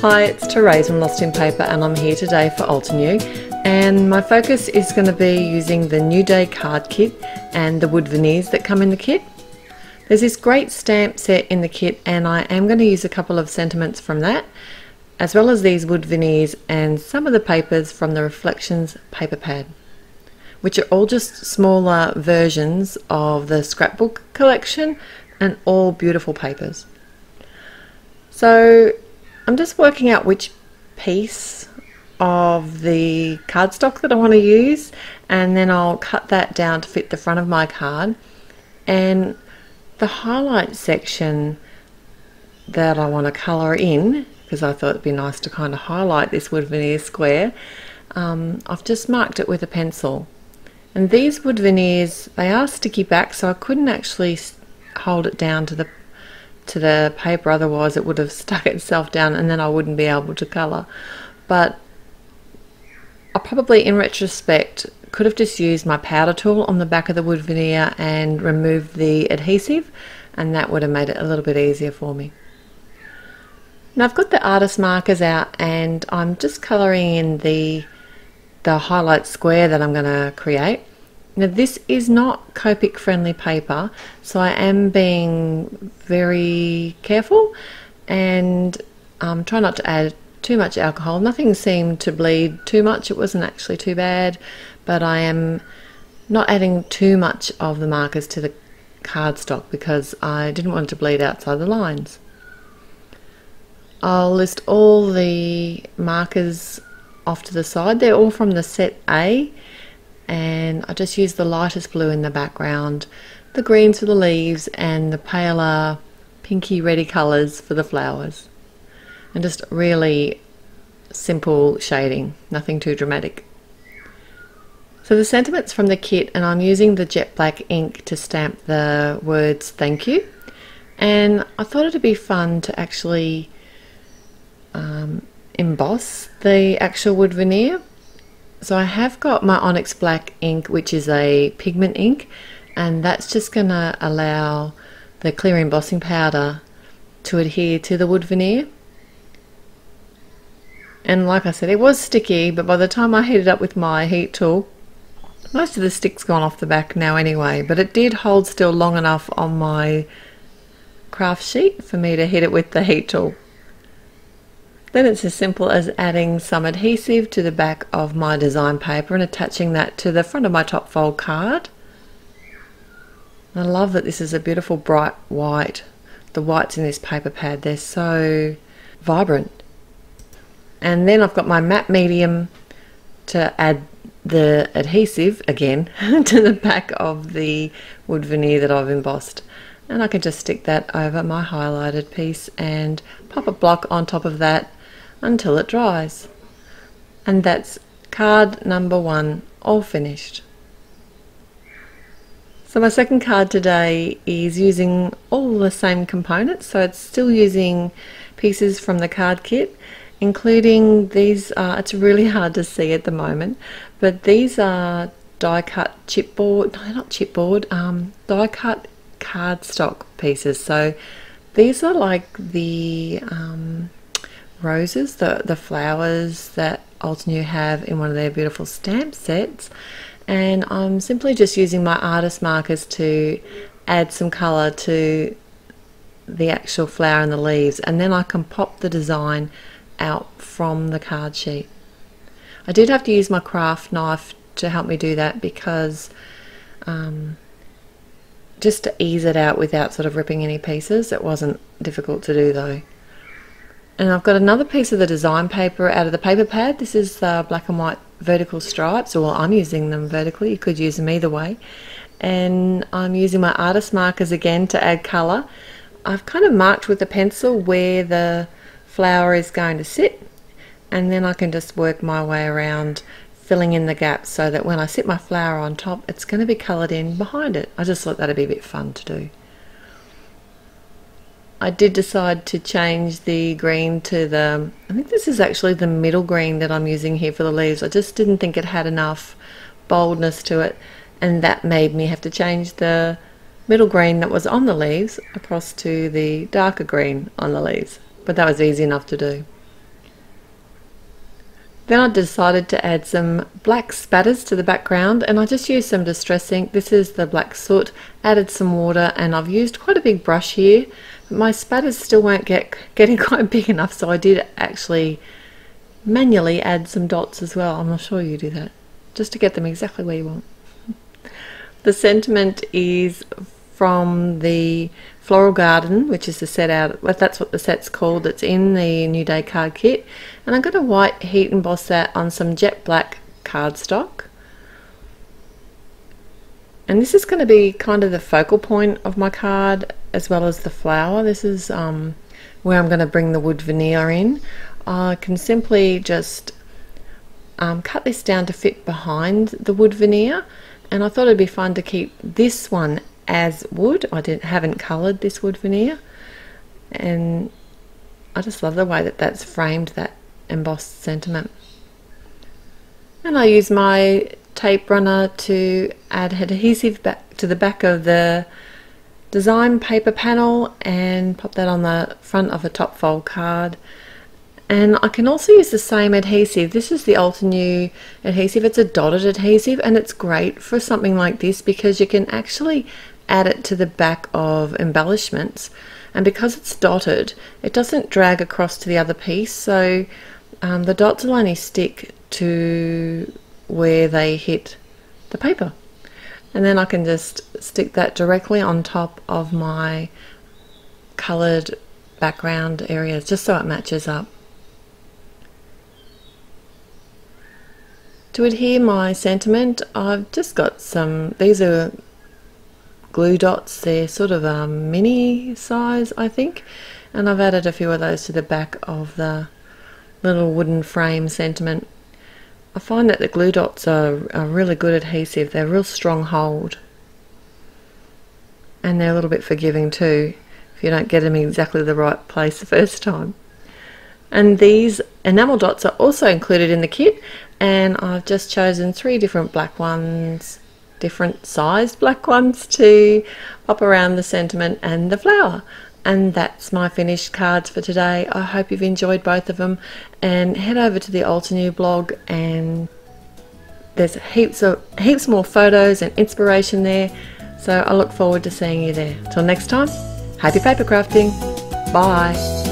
Hi, it's Therese from Lostinpaper and I'm here today for Altenew, and my focus is going to be using the New Day card kit and the wood veneers that come in the kit. There's this great stamp set in the kit and I am going to use a couple of sentiments from that, as well as these wood veneers and some of the papers from the Reflections paper pad, which are all just smaller versions of the scrapbook collection and all beautiful papers. So I'm just working out which piece of the cardstock that I want to use, and then I'll cut that down to fit the front of my card. And the highlight section that I want to colour in, because I thought it'd be nice to kind of highlight this wood veneer square, I've just marked it with a pencil. And these wood veneers, they are sticky back, so I couldn't actually hold it down to the paper, otherwise it would have stuck itself down and then I wouldn't be able to colour. But I probably, in retrospect, could have just used my powder tool on the back of the wood veneer and removed the adhesive, and that would have made it a little bit easier for me. Now I've got the artist markers out and I'm just colouring in the highlight square that I'm going to create. Now this is not Copic friendly paper, so I am being very careful and try not to add too much alcohol. Nothing seemed to bleed too much, it wasn't actually too bad, but I am not adding too much of the markers to the cardstock because I didn't want it to bleed outside the lines. I'll list all the markers off to the side. They're all from the set A, and I just use the lightest blue in the background, the greens for the leaves and the paler pinky reddy colours for the flowers, and just really simple shading, nothing too dramatic. So the sentiments from the kit, and I'm using the jet black ink to stamp the words thank you, and I thought it'd be fun to actually emboss the actual wood veneer. So I have got my Onyx Black ink, which is a pigment ink, and that's just going to allow the clear embossing powder to adhere to the wood veneer. And like I said, it was sticky, but by the time I heated up with my heat tool, most of the stick's gone off the back now anyway, but it did hold still long enough on my craft sheet for me to hit it with the heat tool. Then it's as simple as adding some adhesive to the back of my design paper and attaching that to the front of my top fold card. I love that this is a beautiful bright white. The whites in this paper pad, they're so vibrant. And then I've got my matte medium to add the adhesive again to the back of the wood veneer that I've embossed. And I can just stick that over my highlighted piece and pop a block on top of that until it dries. And that's card number 1 all finished. So my second card today is using all the same components, so it's still using pieces from the card kit, including these. It's really hard to see at the moment, but these are die cut chipboard, no, not chipboard, die cut cardstock pieces. So these are like the roses, the flowers that Altenew have in one of their beautiful stamp sets, and I'm simply just using my artist markers to add some colour to the actual flower and the leaves, and then I can pop the design out from the card sheet. I did have to use my craft knife to help me do that because just to ease it out without sort of ripping any pieces. It wasn't difficult to do though. And I've got another piece of the design paper out of the paper pad. This is the black and white vertical stripes, or I'm using them vertically, you could use them either way. And I'm using my artist markers again to add colour. I've kind of marked with a pencil where the flower is going to sit, and then I can just work my way around filling in the gaps so that when I sit my flower on top, it's going to be coloured in behind it. I just thought that'd be a bit fun to do. I did decide to change the green to the, I think this is actually the middle green that I'm using here for the leaves. I just didn't think it had enough boldness to it, and that made me have to change the middle green that was on the leaves across to the darker green on the leaves, but that was easy enough to do. Then I decided to add some black spatters to the background, and I just used some distress ink. This is the black soot, added some water, and I've used quite a big brush here. But my spatters still weren't getting quite big enough, so I did actually manually add some dots as well. I'm not sure you do that, just to get them exactly where you want. The sentiment is from the Floral Garden, which is the set out, well, that's what the set's called. It's in the New Day card kit, and I'm going to white heat emboss that on some jet black cardstock. And this is going to be kind of the focal point of my card, as well as the flower. This is where I'm going to bring the wood veneer in. I can simply just cut this down to fit behind the wood veneer, and I thought it'd be fun to keep this one as wood. I haven't coloured this wood veneer, and I just love the way that that's framed that embossed sentiment. And I use my tape runner to add adhesive back to the back of the design paper panel and pop that on the front of a top fold card. And I can also use the same adhesive. This is the Altenew adhesive. It's a dotted adhesive, and it's great for something like this because you can actually add it to the back of embellishments, and because it's dotted, it doesn't drag across to the other piece, so the dots will only stick to where they hit the paper. And then I can just stick that directly on top of my coloured background area, just so it matches up. To adhere my sentiment, I've just got some, these are glue dots. They're sort of a mini size, I think, and I've added a few of those to the back of the little wooden frame sentiment. I find that the glue dots are a really good adhesive. They're a real strong hold, and they're a little bit forgiving too if you don't get them in exactly the right place the first time. And these enamel dots are also included in the kit, and I've just chosen 3 different black ones, different sized black ones, to pop around the sentiment and the flower. And that's my finished cards for today. I hope you've enjoyed both of them, and head over to the Altenew blog, and there's heaps more photos and inspiration there, so I look forward to seeing you there. Till next time, happy paper crafting. Bye.